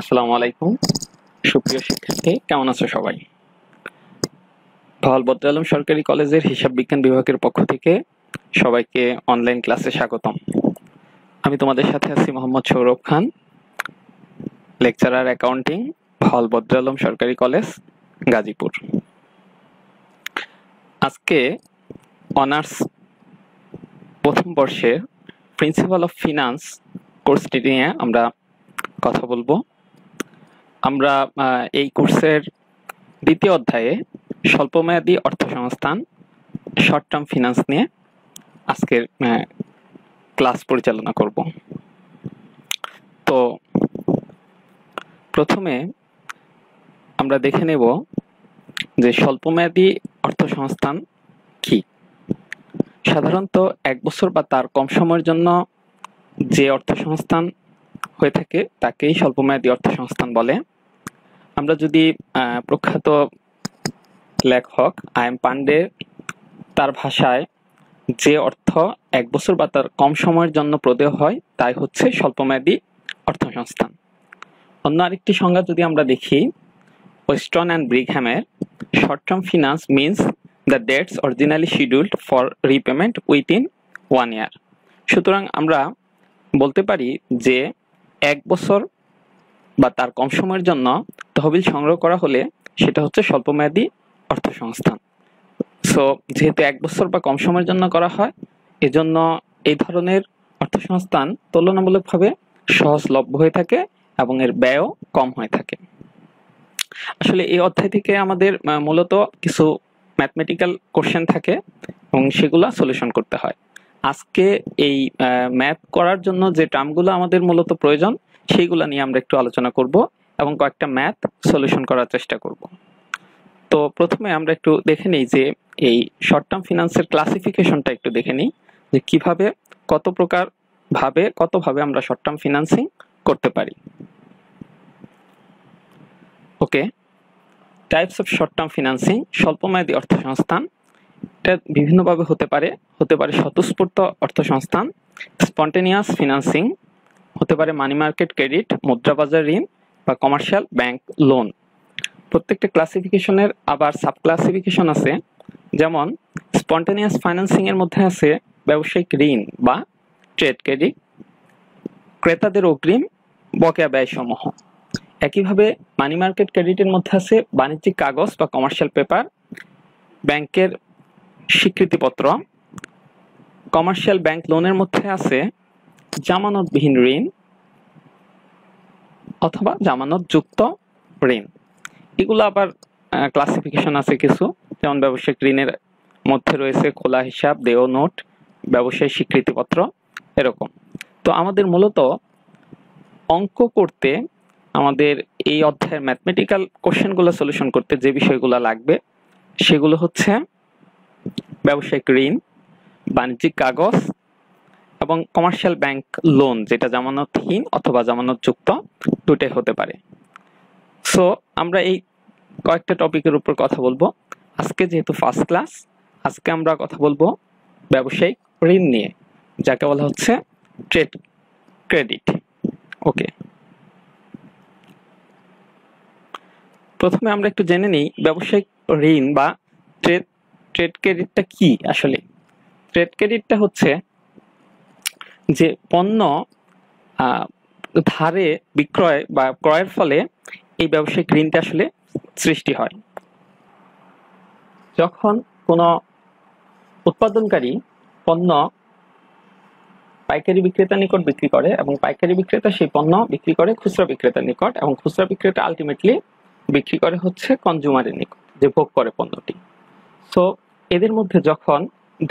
আসসালামু আলাইকুম সুপ্রিয় শিক্ষার্থী, কেমন আছো সবাই? ভাওয়াল বদর আলম সরকারি কলেজের হিসাব বিজ্ঞান বিভাগের পক্ষ থেকে সবাইকে অনলাইন ক্লাসে স্বাগতম। আমি তোমাদের সাথে আছি মোহাম্মদ সৌরভ খান, লেকচারার অ্যাকাউন্টিং, ভাওয়াল বদর আলম সরকারি কলেজ, গাজীপুর। আজকে অনার্স প্রথম বর্ষের প্রিন্সিপাল অফ ফিনান্স কোর্সটি নিয়ে আমরা কথা বলবো। আমরা এই কোর্সের দ্বিতীয় অধ্যায়ে স্বল্পমেয়াদী অর্থসংস্থান, শর্ট টার্ম ফিনান্স নিয়ে আজকের ক্লাস পরিচালনা করব। তো প্রথমে আমরা দেখে নেব যে স্বল্পমেয়াদী অর্থসংস্থান কি। সাধারণত 1 বছর বা তার কম সময়ের জন্য যে অর্থসংস্থান হয়ে থাকে তাকেই স্বল্পমেয়াদী অর্থসংস্থান বলে। আমরা যদি প্রখ্যাত লেখক আই এম পান্ডে তার ভাষায় যে অর্থ 1 বছর বা তার কম সময়ের জন্য প্রদেয় হয় তাই হচ্ছে স্বল্পমেয়াদী অর্থসংস্থান। অন্য আরেকটি সংজ্ঞা যদি আমরা দেখি, ওয়েস্টন অ্যান্ড ব্রিঘহ্যামের, short term finance means the debts originally scheduled for repayment within 1 year। সুতরাং আমরা বলতে পারি যে 1 বছর বা তার কম সময়ের জন্য তহবিল সংগ্রহ করা হলে সেটা হচ্ছে স্বল্পমেয়াদী অর্থসংস্থান। সো যেহেতু 1 বছর বা কম সময়ের জন্য করা হয়, এজন্য এই ধরনের অর্থসংস্থান তুলনামূলকভাবে সহজলভ্য হয়ে থাকে এবং এর ব্যয়ও কম হয়ে থাকে। আসলে এই অধ্যায় থেকে আমাদের মূলত কিছু ম্যাথমেটিক্যাল কোশ্চেন থাকে এবং সেগুলা সলিউশন করতে হয়। আজকে এই ম্যাথ করার জন্য যে টার্মগুলো আমাদের মূলত প্রয়োজন সেইগুলো নিয়ে আমরা একটু আলোচনা করব এবং কয়েকটা ম্যাথ সলিউশন করার চেষ্টা করব। তো প্রথমে আমরা একটু দেখে নিই যে এই শর্ট টার্ম ফিনান্সের ক্লাসিফিকেশনটা একটু দেখে নিই যে কিভাবে কতভাবে আমরা শর্ট টার্ম ফিনান্সিং করতে পারি। Okay, types of short term financing, স্বল্পমেয়াদী অর্থসংস্থান। এটা বিভিন্নভাবে হতে পারে স্বতঃস্ফূর্ত অর্থসংস্থান, স্পন্টেনিয়াস ফিনান্সিং, হতে পারে মানি মার্কেট ক্রেডিট, মুদ্রাবাজার ঋণ বা কমার্শিয়াল ব্যাংক লোন। প্রত্যেকটা ক্লাসিফিকেশনের আবার সাব ক্লাসিফিকেশন আছে, যেমন স্পন্টেনিয়াস ফাইন্যান্সিং এর মধ্যে আছে ব্যবসায়িক ঋণ বা ট্রেড ক্রেডিট, ক্রেতাদের অগ্রিম বকেয়া ব্যয় সমূহ। একইভাবে মানি মার্কেট ক্রেডিটের মধ্যে আছে বাণিজ্যিক কাগজ বা কমার্শিয়াল পেপার, ব্যাংকের স্বীকৃতিপত্র। কমার্শিয়াল ব্যাংক লোনের মধ্যে আছে জামানতবিহীন ঋণ অথবা জামানতযুক্ত ঋণ। এগুলো আবার ক্লাসিফিকেশন আছে কিছু, যেমন ব্যবসায়িক ঋণের মধ্যে রয়েছে খোলা হিসাব, দেয় নোট, ব্যবসায়ী স্বীকৃতিপত্র, এরকম। তো আমাদের মূলত অঙ্ক করতে, আমাদের এই অধ্যায়ের ম্যাথমেটিক্যাল কোশ্চেনগুলো সলিউশন করতে যে বিষয়গুলো লাগবে সেগুলো হচ্ছে ব্যবসায়িক ঋণ, বাণিজ্যিক কাগজ এবং কমার্শিয়াল ব্যাংক লোন, যেটা জামানতহীন অথবা জামানতযুক্ত, দুটাই হতে পারে। সো আমরা এই কয়েকটা টপিকের উপর কথা বলবো আজকে। যেহেতু ফার্স্ট ক্লাস, আজকে আমরা কথা বলবো ব্যবসায়িক ঋণ নিয়ে, যাকে বলা হচ্ছে ট্রেড ক্রেডিট। ওকে, প্রথমে আমরা একটু জেনে নিই ব্যবসায়িক ঋণ বা ট্রেড ক্রেডিটটা কি। আসলে ট্রেড ক্রেডিটটা হচ্ছে যে পণ্য ধারে বিক্রয় বা ক্রয়ের ফলে এই ব্যবসায়িক ঋণটা আসলে সৃষ্টি হয়। যখন কোনো উৎপাদনকারী পণ্য পাইকারি বিক্রেতার নিকট বিক্রি করে এবং পাইকারি বিক্রেতা সেই পণ্য বিক্রি করে খুচরা বিক্রেতার নিকট, এবং খুচরা বিক্রেতা আলটিমেটলি বিক্রি করে হচ্ছে কনজিউমারের নিকট, যে ভোগ করে পণ্যটি। সো এদের মধ্যে যখন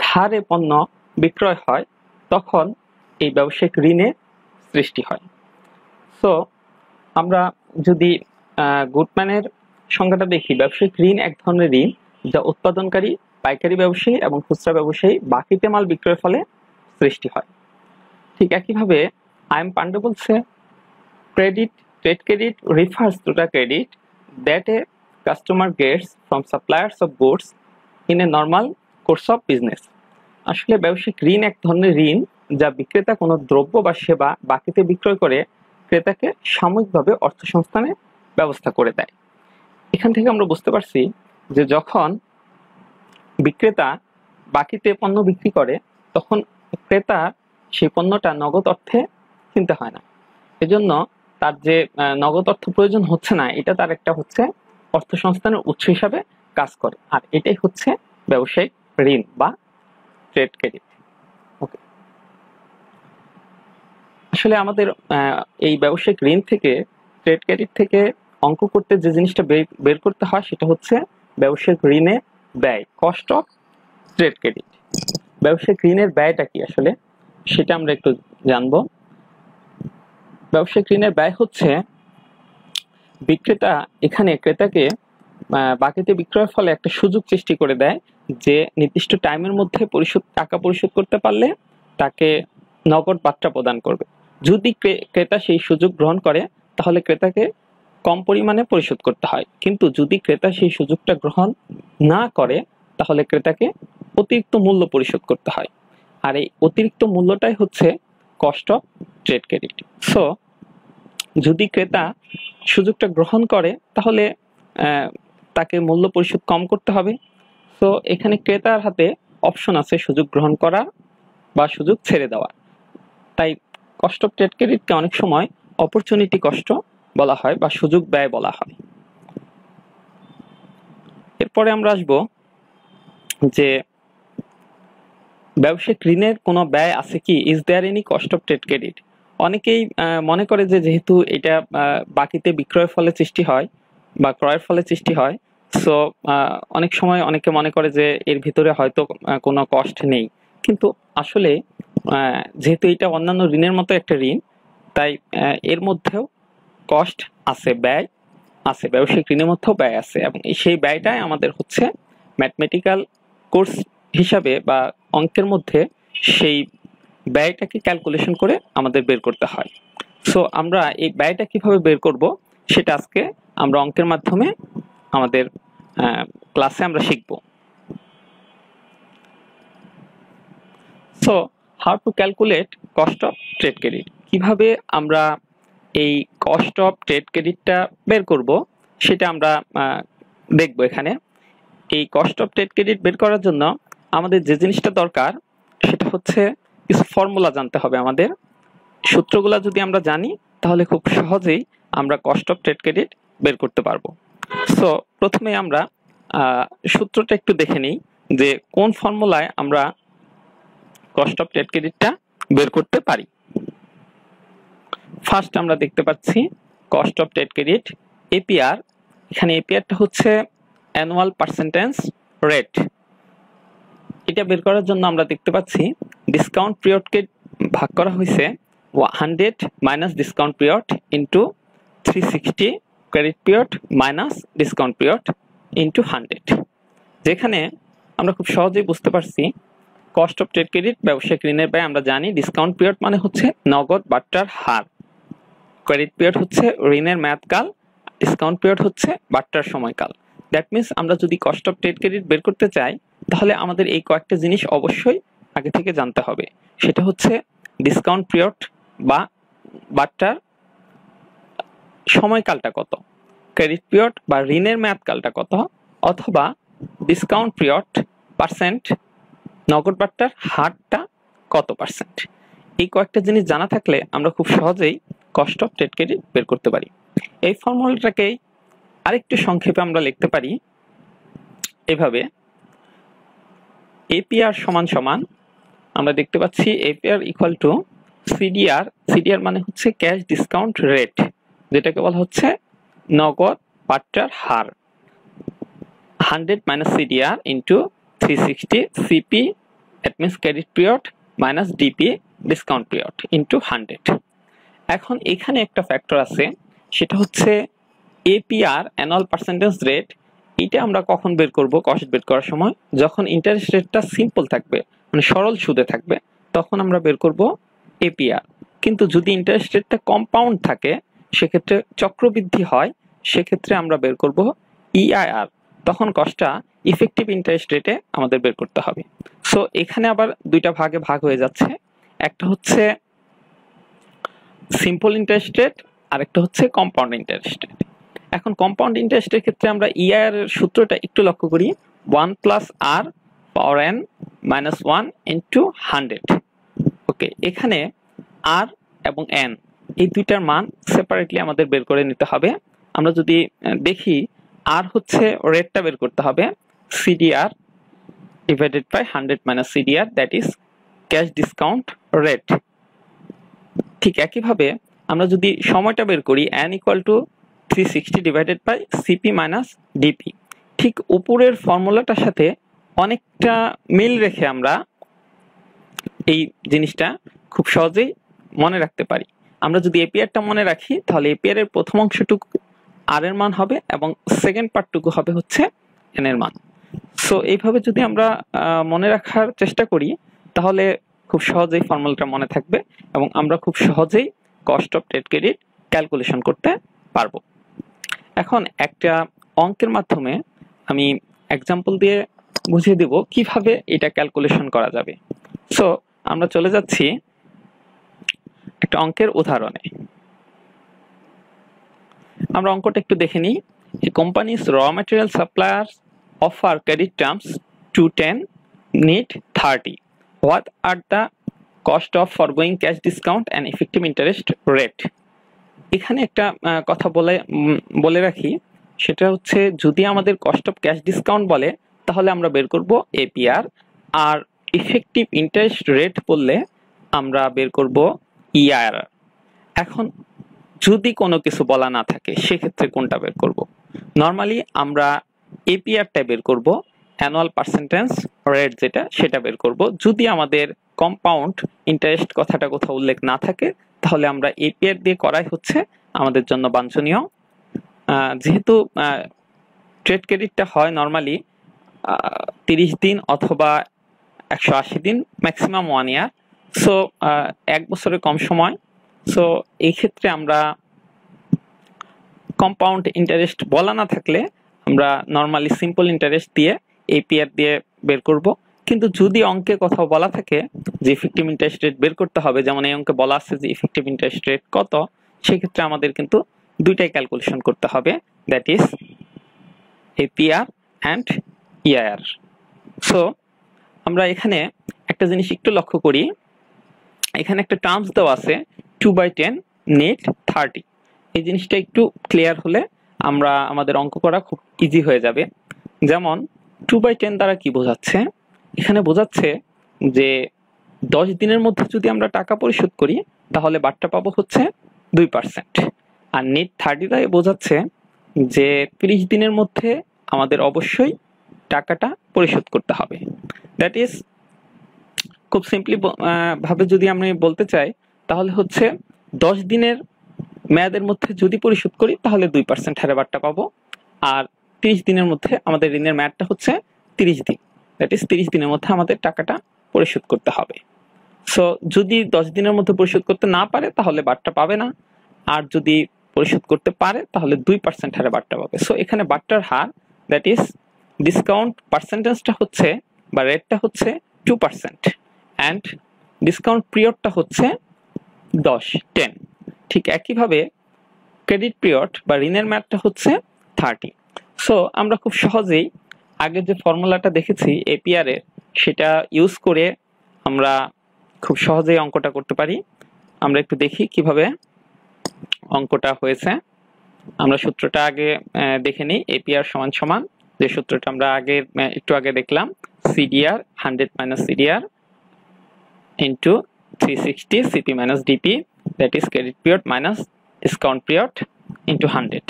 ধারে পণ্য বিক্রয় হয় তখন এই ব্যবসায়িক ঋণের সৃষ্টি হয়। সো আমরা যদি গুডম্যানের সংজ্ঞাটা দেখি, ব্যবসায়িক ঋণ এক ধরনের ঋণ যা উৎপাদনকারী পাইকারি ব্যবসায়ী এবং খুচরা ব্যবসায়ী বাকিতে মাল বিক্রয়ের ফলে সৃষ্টি হয়। ঠিক একইভাবে আই এম পান্ডে বলছে trade credit refers to the credit that a customer gets from suppliers of goods in a normal course of business। আসলে ব্যবসায়িক ঋণ এক ধরনের ঋণ যা বিক্রেতা কোনো দ্রব্য বা সেবা বাকিতে বিক্রয় করে ক্রেতাকে সাময়িকভাবে অর্থ সংস্থানের ব্যবস্থা করে দেয়। এখান থেকে আমরা বুঝতে পারছি যে যখন বিক্রেতা বাকিতে পণ্য বিক্রি করে তখন ক্রেতা সেই পণ্যটা নগদ অর্থে কিনতে হয় না, এজন্য তার যে নগদ অর্থ প্রয়োজন হচ্ছে না, এটা তার একটা হচ্ছে অর্থ সংস্থানের উৎস হিসাবে কাজ করে। আর এটাই হচ্ছে ব্যবসায়িক ঋণ বা ট্রেড ক্রেডিট। ওকে, আসলে আমাদের এই ব্যবসায়িক ঋণ থেকে, ট্রেড ক্রেডিট থেকে অঙ্ক করতে যে জিনিসটা বের করতে হয় সেটা হচ্ছে ব্যবসায়িক ঋণের ব্যয়, কস্ট অফ ট্রেড ক্রেডিট। ব্যবসায়িক ঋণের ব্যয়টা কি আসলে সেটা আমরা একটু জানবো। ব্যবসায়িক ঋণের ব্যয় হচ্ছে বিক্রেতা এখানে ক্রেতাকে বাকিতে বিক্রয়ের ফলে একটা সুযোগ সৃষ্টি করে দেয় যে নির্দিষ্ট টাইমের মধ্যে টাকা পরিশোধ করতে পারলে তাকে নগদ বার্তা প্রদান করবে। যদি ক্রেতা সেই সুযোগ গ্রহণ করে তাহলে ক্রেতাকে কম পরিমাণে পরিশোধ করতে হয়, কিন্তু যদি ক্রেতা সেই সুযোগটা গ্রহণ না করে তাহলে ক্রেতাকে অতিরিক্ত মূল্য পরিশোধ করতে হয়। আর এই অতিরিক্ত মূল্যটাই হচ্ছে cost of trade credit. So যদি ক্রেতা সুযোগটা গ্রহণ করে তাহলে তাকে মূল্য পরিশোধ কম করতে হবে। সো এখানে ক্রেতার হাতে অপশন আছে সুযোগ গ্রহণ করা বা সুযোগ ছেড়ে দেওয়া। তাই কস্ট অফ ট্রেড ক্রেডিটকে অনেক সময় অপরচুনিটি কস্ট বলা হয় বা সুযোগ ব্যয় বলা হয়। এরপরে আমরা আসব যে ব্যবসায়িক ঋণের কোনো ব্যয় আছে কি, is there any cost of trade credit. অনেকেই মনে করে যে যেহেতু এটা বাকিতে বিক্রয়ের ফলে সৃষ্টি হয় বা ক্রয়ের ফলে সৃষ্টি হয়, সো অনেক সময় অনেকে মনে করে যে এর ভিতরে হয়তো কোনো কস্ট নেই, কিন্তু আসলে যেহেতু এটা অন্যান্য ঋণের মতো একটা ঋণ, তাই এর মধ্যেও কস্ট আছে, ব্যয় আছে, ব্যবসায়িক ঋণের মধ্যেও ব্যয় আছে, এবং সেই ব্যয়টাই আমাদের হচ্ছে ম্যাথমেটিক্যাল কোর্স হিসাবে বা অঙ্কের মধ্যে সেই ব্যয়টাকে ক্যালকুলেশন করে আমাদের বের করতে হয়। সো আমরা এই ব্যয়টা কিভাবে বের করব সেটা আজকে আমরা অঙ্কের মাধ্যমে আমাদের ক্লাসে আমরা শিখব। So how to calculate cost of trade credit, কিভাবে আমরা এই কস্ট অফ ট্রেড ক্রেডিটটা বের করব সেটা আমরা দেখব। এখানে এই কস্ট অফ ট্রেড ক্রেডিট বের করার জন্য আমাদের যে জিনিসটা দরকার সেটা হচ্ছে কিছু ফর্মুলা জানতে হবে। আমাদের সূত্রগুলা যদি আমরা জানি তাহলে খুব সহজেই আমরা কস্ট অফ ট্রেড ক্রেডিট বের করতে পারবো। সো প্রথমে আমরা সূত্রটা একটু দেখে নিই যে কোন ফর্মুলায় আমরা কস্ট অফ ট্রেড ক্রেডিটটা বের করতে পারি। ফার্স্ট আমরা দেখতে পাচ্ছি cost of trade credit APR. এখানে এপিআরটা হচ্ছে অ্যানুয়াল পার্সেন্টেজ রেট। এটা বের করার জন্য আমরা দেখতে পাচ্ছি ডিসকাউন্ট পিরিয়ডকে ভাগ করা হয়েছে 100 minus discount period into 360 credit period minus discount period into 100। যেখানে আমরা খুব সহজেই বুঝতে পারছি কস্ট অফ ট্রেড ক্রেডিট ব্যবসায়িক ঋণের ব্যয় আমরা জানি ডিসকাউন্ট পিরিয়ড মানে হচ্ছে নগদ বার্তার হার, ক্রেডিট পিরিয়ড হচ্ছে ঋণের মেয়াদকাল, ডিসকাউন্ট পিরিয়ড হচ্ছে বার্তার সময়কাল। দ্যাট মিনস আমরা যদি কস্ট অফ ট্রেড ক্রেডিট বের করতে চাই তাহলে আমাদের এই কয়েকটা জিনিস অবশ্যই আগে থেকে জানতে হবে। সেটা হচ্ছে ডিসকাউন্ট পিরিয়ড বা বার্তার সময়কালটা কত, ক্রেডিট পিরিয়ড বা ঋণের মেয়াদকালটা কত, অথবা ডিসকাউন্ট পিরিয়ড পার্সেন্ট নগদ বার্তার হারটা কত পার্সেন্ট। এই কয়েকটা জিনিস জানা থাকলে আমরা খুব সহজেই কস্ট অফ ট্রেড ক্রেডিট বের করতে পারি। এই ফর্মুলাটাকেই আরেকটু সংক্ষেপে আমরা লিখতে পারি এভাবে, এপিআর সমান সমান আমরা দেখতে পাচ্ছি APR equal to CDR. CDR মানে হচ্ছে ক্যাশ ডিসকাউন্ট রেট, যেটাকে বলা হচ্ছে নগদ বার্তার হার, 100 minus CDR into 360 CP that means credit period minus DP discount period into 100। এখন এখানে একটা ফ্যাক্টর আছে সেটা হচ্ছে এপিআর অ্যানুয়াল পার্সেন্টেজ রেট। এটা আমরা কখন বের করব কস্ট বের করার সময়, যখন ইন্টারেস্ট রেটটা সিম্পল থাকবে মানে সরল সুদে থাকবে তখন আমরা বের করব এপিআর। কিন্তু যদি ইন্টারেস্ট রেটটা কম্পাউন্ড থাকে, সেক্ষেত্রে চক্রবৃদ্ধি হয়, সেক্ষেত্রে আমরা বের করব ইআইআর। তখন কস্টটা ইফেক্টিভ ইন্টারেস্ট রেটে আমাদের বের করতে হবে। সো এখানে আবার দুইটা ভাগে ভাগ হয়ে যাচ্ছে, একটা হচ্ছে সিম্পল ইন্টারেস্ট রেট, আরেকটা হচ্ছে কম্পাউন্ড ইন্টারেস্ট রেট। এখন কম্পাউন্ড ইন্টারেস্টের ক্ষেত্রে আমরা ইআর এর সূত্রটা একটু লক্ষ্য করি, 1 plus r power n minus 1 into 100। ওকে, এখানে আর এবং n এই দুইটার মান সেপারেটলি আমাদের বের করে নিতে হবে। আমরা যদি দেখি, আর হচ্ছে রেটটা বের করতে হবে, CDR divided by 100 minus CDR, that is cash discount rate. ঠিক একইভাবে আমরা যদি সময়টা বের করি, n equal to 360 divided by CP minus DP, ঠিক উপরের ফর্মুলাটার সাথে অনেকটা মিল রেখে আমরা এই জিনিসটা খুব সহজেই মনে রাখতে পারি। আমরা যদি এপিআরটা মনে রাখি, তাহলে এপিআর এর প্রথম অংশটুকু আর এর মান হবে এবং সেকেন্ড পার্টটুকু হবে হচ্ছে এন এর মান। সো এইভাবে যদি আমরা মনে রাখার চেষ্টা করি, তাহলে খুব সহজেই ফর্মুলাটা মনে থাকবে এবং আমরা খুব সহজেই cost of trade credit calculation করতে পারবো। এখন একটা অঙ্কের মাধ্যমে আমি এক্সাম্পল দিয়ে বুঝিয়ে দেব কিভাবে এটা ক্যালকুলেশন করা যাবে। সো আমরা চলে যাচ্ছি একটা অঙ্কের উদাহরণে। আমরা অঙ্কটা একটু দেখে নিই। A company's raw material suppliers offer credit terms to 10, need 30. What are the cost of foregoing cash discount and effective interest rate? এখানে একটা কথা বলে রাখি, সেটা হচ্ছে যদি আমাদের কস্ট অফ ক্যাশ ডিসকাউন্ট বলে তাহলে আমরা বের করব এপিআর, আর ইফেক্টিভ ইন্টারেস্ট রেট বললে আমরা বের করব ইআর। এখন যদি কোনো কিছু বলা না থাকে সেক্ষেত্রে কোনটা বের করব? নর্মালি আমরা এপিআরটা বের করব, অ্যানুয়াল পার্সেন্টেজ রেট যেটা, সেটা বের করব। যদি আমাদের কম্পাউন্ড ইন্টারেস্ট কথাটা কোথাও উল্লেখ না থাকে তাহলে আমরা এপিআর দিয়ে করাই হচ্ছে আমাদের জন্য বাঞ্ছনীয়। যেহেতু ট্রেড ক্রেডিটটা হয় নর্মালি 30 দিন অথবা 180 দিন, ম্যাক্সিমাম 1 ইয়ার, সো 1 বছরের কম সময়। সো এই ক্ষেত্রে আমরা কম্পাউন্ড ইন্টারেস্ট বলা না থাকলে আমরা নর্মালি সিম্পল ইন্টারেস্ট দিয়ে এপিআর দিয়ে বের করব। কিন্তু যদি অঙ্কে কোথাও বলা থাকে যে ইফেক্টিভ ইন্টারেস্ট রেট বের করতে হবে, যেমন এই অঙ্কে বলা আছে যে ইফেক্টিভ ইন্টারেস্ট রেট কত, সেক্ষেত্রে আমাদের কিন্তু দুইটাই ক্যালকুলেশন করতে হবে, that is APR and ER. So আমরা এখানে একটা জিনিস একটু লক্ষ্য করি, এখানে একটা টার্মস দেওয়া আছে 2/10 নেট 30। এই জিনিসটা একটু ক্লিয়ার হলে আমরা আমাদের অঙ্ক করা খুব ইজি হয়ে যাবে। যেমন 2/10 দ্বারা কি বোঝাচ্ছে, এখানে বোঝাচ্ছে যে 10 দিনের মধ্যে যদি আমরা টাকা পরিশোধ করি তাহলে বাট্টা পাবো হচ্ছে 2%, আর নেট 30 দ্বারা বোঝাচ্ছে যে 30 দিনের মধ্যে আমাদের অবশ্যই টাকাটা পরিশোধ করতে হবে। দ্যাট ইজ খুব সিম্পলি ভাবে যদি আমি বলতে চাই তাহলে হচ্ছে 10 দিনের মেয়াদের মধ্যে যদি পরিশোধ করি তাহলে 2% হারে বাট্টা পাবো, আর 30 দিনের মধ্যে আমাদের ঋণের মেয়াদটা হচ্ছে 30 দিন, দ্যাট ইজ 30 দিনের মধ্যে আমাদের টাকাটা পরিশোধ করতে হবে। সো যদি 10 দিনের মধ্যে পরিশোধ করতে না পারে তাহলে বাট্টা পাবে না, আর যদি পরিশোধ করতে পারে তাহলে 2% হারে বাট্টা পাবে। সো এখানে বাট্টার হার, দ্যাট ইজ ডিসকাউন্ট পার্সেন্টেজটা হচ্ছে বা রেটটা হচ্ছে 2%, অ্যান্ড ডিসকাউন্ট পিরিয়ডটা হচ্ছে 10। ঠিক একইভাবে ক্রেডিট পিরিয়ড বা ঋণের মেয়াদটা হচ্ছে 30। সো আমরা খুব সহজেই আগের যে ফর্মুলাটা দেখেছি এপিআর এর, সেটা ইউজ করে আমরা খুব সহজেই অঙ্কটা করতে পারি। আমরা একটু দেখি কিভাবে অঙ্কটা হয়েছে। আমরা সূত্রটা আগে দেখে নিই। এপিআর সমান সমান যে সূত্রটা আমরা একটু আগে দেখলাম, CDR 100 minus CDR into 360 CP minus DP, that is credit period minus discount period into 100।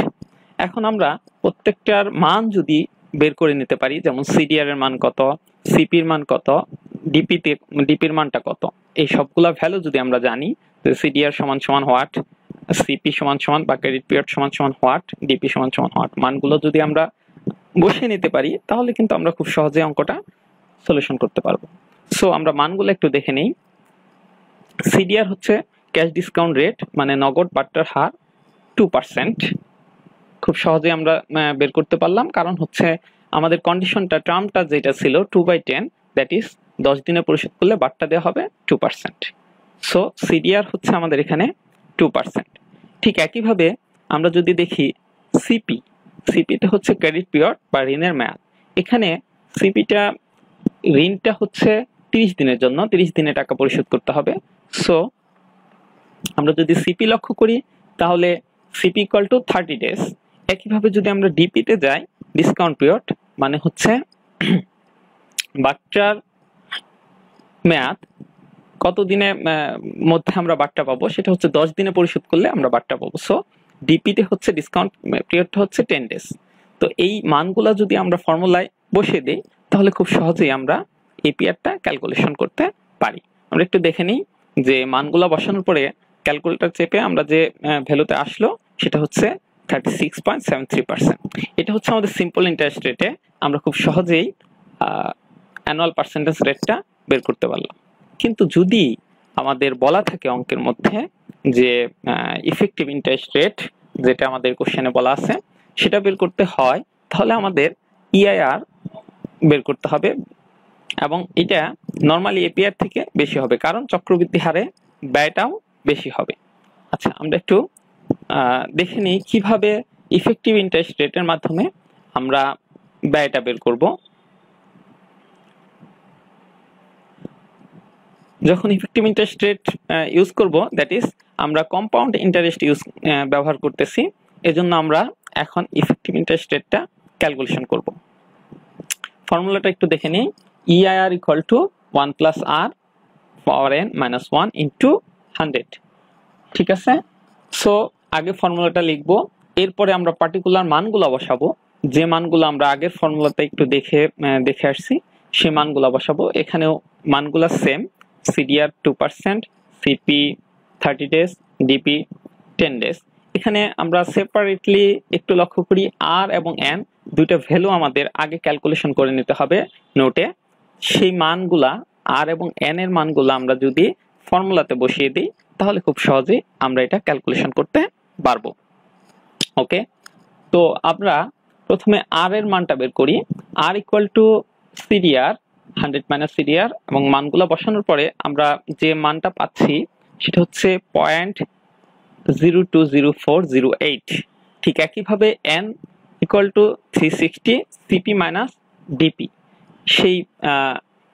এখন আমরা প্রত্যেকটার মান যদি বের করে নিতে পারি, যেমন সিডিআর এর মান কত, সিপির মান কত, ডিপির মানটা কত, এই সবগুলা ভ্যালু যদি আমরা জানি, সিডিআর সমান সমান হোয়াট, সিপি সমান সমান বা ক্রেডিট পিরিয়ড সমান সমান হোয়াট, ডিপি সমান সমান হোয়াট, মানগুলো যদি আমরা বসিয়ে নিতে পারি তাহলে কিন্তু আমরা খুব সহজে অঙ্কটা সলিউশন করতে পারবো। সো আমরা মানগুলো একটু দেখে নেই। সিডিআর হচ্ছে ক্যাশ ডিসকাউন্ট রেট, মানে নগদ বাট্টার হার 2%। খুব সহজে আমরা বের করতে পারলাম, কারণ হচ্ছে আমাদের কন্ডিশনটা, টার্মটা যেটা ছিল 2/10, দ্যাট ইজ 10 দিনে পরিশোধ করলে বাট্টা দেওয়া হবে 2%। সো সিডিআর হচ্ছে আমাদের এখানে 2%। ঠিক একইভাবে আমরা যদি দেখি সিপিটা হচ্ছে ক্রেডিট পিরিয়ড বা ঋণের মেয়াদ। এখানে সিপিটা ঋণটা হচ্ছে 30 দিনের জন্য, 30 দিনে টাকা পরিশোধ করতে হবে। সো আমরা যদি সিপি লক্ষ্য করি তাহলে সিপি ইকুয়াল টু 30 ডেজ। একইভাবে যদি আমরা ডিপিতে যাই, ডিসকাউন্ট পিরিয়ড মানে হচ্ছে বাট্টার মেয়াদ, কত দিনের মধ্যে আমরা বাট্টা পাবো, সেটা হচ্ছে 10 দিনে পরিশোধ করলে আমরা বাট্টা পাবো। সো ডিপিতে হচ্ছে ডিসকাউন্ট পিরিয়ডটা হচ্ছে 10 ডেজ। তো এই মানগুলা যদি আমরা ফর্মুলায় বসিয়ে দিই তাহলে খুব সহজেই আমরা এপিআরটা ক্যালকুলেশন করতে পারি। আমরা একটু দেখে নিই যে মানগুলা বসানোর পরে ক্যালকুলেটর চেপে আমরা যে ভ্যালুতে আসলো সেটা হচ্ছে 36.73%। এটা হচ্ছে আমাদের সিম্পল ইন্টারেস্ট রেটে আমরা খুব সহজেই অ্যানুয়াল পার্সেন্টেজ রেটটা বের করতে পারলাম। কিন্তু যদি আমাদের বলা থাকে অঙ্কের মধ্যে যে ইফেক্টিভ ইন্টারেস্ট রেট, যেটা আমাদের কোশ্চেনে বলা আছে, সেটা বের করতে হয়, তাহলে আমাদের ইআইআর বের করতে হবে এবং এটা নর্মালি এপিআর থেকে বেশি হবে, কারণ চক্রবৃদ্ধি হারে ব্যয়টাও বেশি হবে। আচ্ছা, আমরা একটু দেখে নিই কিভাবে ইফেক্টিভ ইন্টারেস্ট রেটের মাধ্যমে আমরা ব্যয়টা বের করব। যখন ইফেক্টিভ ইন্টারেস্ট রেট ইউজ করব, দ্যাট ইজ আমরা কম্পাউন্ড ইন্টারেস্ট ব্যবহার করতেছি, এজন্য আমরা এখন ইফেক্টিভ ইন্টারেস্ট রেটটা ক্যালকুলেশন করব। ফর্মুলাটা একটু দেখে নিই। EIR equal to 1 plus r power n minus 1 into 100। ঠিক আছে, সো আগে ফর্মুলাটা লিখবো, এরপরে আমরা পার্টিকুলার মানগুলো বসাবো। যে মানগুলো আমরা আগের ফর্মুলাতে একটু দেখে আসছি সেই মানগুলো বসাবো। এখানেও মানগুলো same, CDR 2%, CP 30 days, DP 10 days. এখানে আমরা সেপারেটলি একটু লক্ষ্য করি, আর এবং এন দুইটা ভ্যালু আমাদের আগে ক্যালকুলেশন করে নিতে হবে নোটে। সেই মানগুলা আর এবং এন এর মানগুলো আমরা যদি ফর্মুলাতে বসিয়ে দিই তাহলে খুব সহজেই আমরা এটা ক্যালকুলেশন করতে পারবো। ওকে, তো আমরা প্রথমে আর এর মানটা বের করি। R equal to CDR 100 minus CDR, এবং মানগুলো বসানোর পরে আমরা যে মানটা পাচ্ছি সেটা হচ্ছে 0.020408। ঠিক একইভাবে N equal to 360 CP minus DP.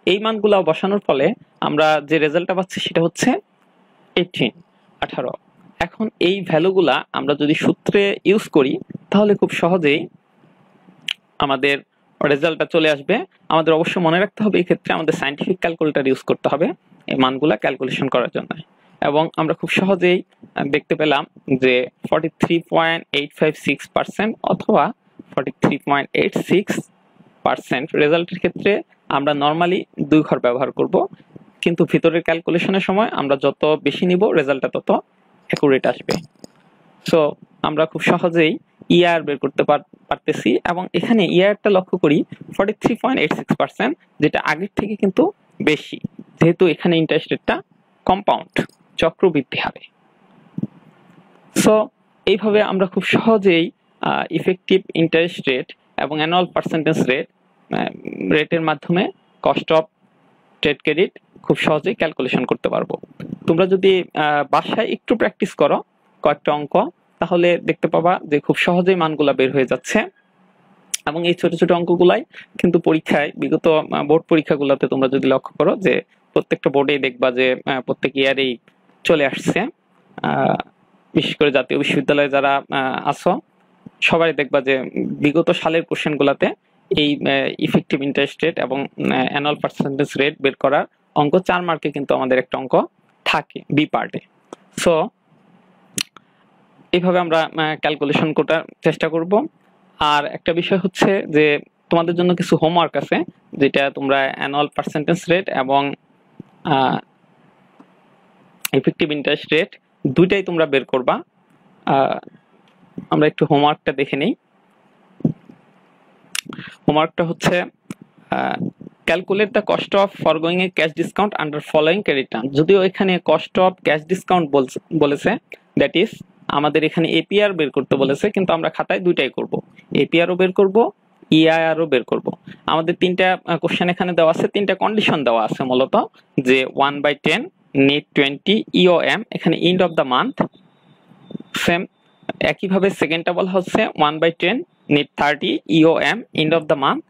এই মানগুলো বসানোর ফলে আমরা যে রেজাল্টটা পাচ্ছি সেটা হচ্ছে 18। এখন এই ভ্যালুগুলা আমরা যদি সূত্রে ইউজ করি তাহলে খুব সহজেই আমাদের রেজাল্টটা চলে আসবে। আমাদের অবশ্য মনে রাখতে হবে এই ক্ষেত্রে আমাদের সায়েন্টিফিক ক্যালকুলেটর ইউজ করতে হবে এই মানগুলা ক্যালকুলেশন করার জন্য। এবং আমরা খুব সহজেই দেখতে পেলাম যে 43.856% অথবা 43.86% রেজাল্টের ক্ষেত্রে আমরা নর্মালি 2 ঘর ব্যবহার করব, কিন্তু ভিতরের ক্যালকুলেশনের সময় আমরা যত বেশি নিব রেজাল্টটা তত অ্যাকুরেট আসবে। সো আমরা খুব সহজেই ইআর বের করতে পারতেছি, এবং এখানে ইআরটা লক্ষ্য করি 43.86%, যেটা আগের থেকে কিন্তু বেশি, যেহেতু এখানে ইন্টারেস্ট রেটটা কম্পাউন্ড, চক্রবৃদ্ধি হারে। সো এইভাবে আমরা খুব সহজেই ইফেক্টিভ ইন্টারেস্ট রেট এবং অ্যানুয়াল পার্সেন্টেজ রেটের মাধ্যমে কস্ট অফ ট্রেড ক্রেডিট খুব সহজেই ক্যালকুলেশন করতে পারবো। তোমরা যদি বাসায় একটু প্র্যাকটিস করো কয়েকটা অঙ্ক, তাহলে দেখতে পাবা যে খুব সহজেই মানগুলা বের হয়ে যাচ্ছে। এবং এই ছোট ছোট অঙ্কগুলাই কিন্তু পরীক্ষায়, বিগত বোর্ড পরীক্ষাগুলোতে তোমরা যদি লক্ষ্য করো যে প্রত্যেকটা বোর্ডেই দেখবা যে প্রত্যেক ইয়ারেই চলে আসছে। বিশেষ করে জাতীয় বিশ্ববিদ্যালয়ে যারা আছো সবাই দেখবা যে বিগত সালের কোশ্চেনগুলোতে এই ইফেক্টিভ ইন্টারেস্ট রেট এবং অ্যানুয়াল পার্সেন্টেজ রেট বের করার অঙ্ক 4 মার্কে কিন্তু আমাদের একটা অঙ্ক থাকে বি পার্টে। সো এইভাবে আমরা ক্যালকুলেশন করার চেষ্টা করব। আর একটা বিষয় হচ্ছে যে তোমাদের জন্য কিছু হোমওয়ার্ক আছে, যেটা তোমরা অ্যানুয়াল পার্সেন্টেজ রেট এবং ইফেক্টিভ ইন্টারেস্ট রেট দুইটাই তোমরা বের করবা। আমরা একটু হোমওয়ার্কটা দেখে নেই। হোমওয়ার্কটা হচ্ছে calculate the cost of forgoing a cash discount under following credit term. যদিও এখানে কস্ট অফ ক্যাশ ডিসকাউন্ট বলেছে, দ্যাট ইজ আমাদের এখানে এপিআর বের করতে বলেছে, কিন্তু আমরা খাতায় দুইটাই করব, এপিআরও বের করব, ইআইআরও বের করব। আমাদের 3টা কোশ্চেন এখানে দেওয়া আছে, 3টা কন্ডিশন দেওয়া আছে মূলত, যে 1/10 নেট 20 ইওএম, এখানে end of the month same একইভাবে সেকেন্ডটা বলা হচ্ছে 1/10 net 30 EOM end of the month.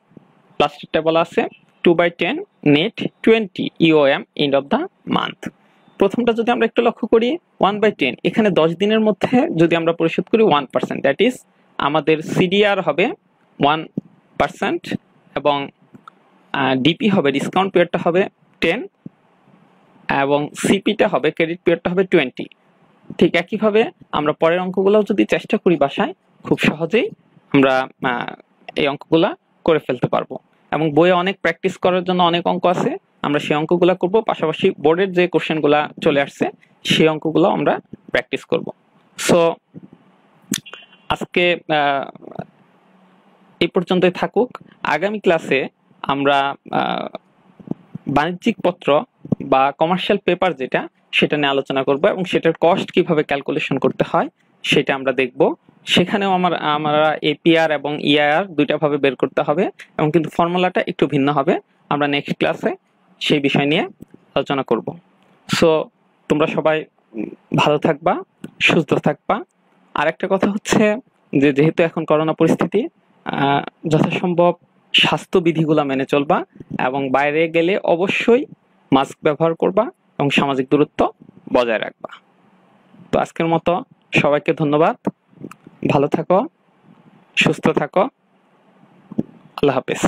লাস্টেরটা বলা আছে 2/10 net 20 EOM end of the month. প্রথমটা যদি আমরা একটু লক্ষ্য করি 1/10, এখানে 10 দিনের মধ্যে যদি আমরা পরিশোধ করি 1%, দ্যাট ইজ আমাদের সিডিআর হবে 1% এবং ডিপি হবে, ডিসকাউন্ট পিরিয়ডটা হবে 10 এবং সিপিটা হবে, ক্রেডিট পিরিয়ডটা হবে 20। ঠিক একইভাবে আমরা পরের অঙ্কগুলো যদি চেষ্টা করি বাসায়, খুব সহজেই আমরা এই অঙ্কগুলা করে ফেলতে পারবো। এবং বইয়ে অনেক প্র্যাকটিস করার জন্য অনেক অঙ্ক আছে, আমরা সেই অঙ্কগুলা করব, পাশাপাশি বোর্ডের যে কোশ্চেনগুলা চলে আসছে সেই অঙ্কগুলো আমরা প্র্যাকটিস করব। সো আজকে এই পর্যন্তই থাকুক। আগামী ক্লাসে আমরা বাণিজ্যিক পত্র বা কমার্শিয়াল পেপার যেটা, সেটা নিয়ে আলোচনা করব এবং সেটার কস্ট কিভাবে ক্যালকুলেশন করতে হয় সেটা আমরা দেখব। সেখানেও আমরা এপিআর এবং ইআইআর দুইটা ভাবে বের করতে হবে এবং কিন্তু ফর্মুলাটা একটু ভিন্ন হবে। আমরা নেক্সট ক্লাসে সেই বিষয় নিয়ে আলোচনা করব। সো তোমরা সবাই ভালো থাকবা, সুস্থ থাকবা। আর একটা কথা হচ্ছে যে যেহেতু এখন করোনা পরিস্থিতি, যথাসম্ভব স্বাস্থ্যবিধিগুলো মেনে চলবা এবং বাইরে গেলে অবশ্যই মাস্ক ব্যবহার করবা এবং সামাজিক দূরত্ব বজায় রাখবা। তো আজকের মতো সবাইকে ধন্যবাদ। ভালো থাকো, সুস্থ থাকো। আল্লাহ হাফেজ।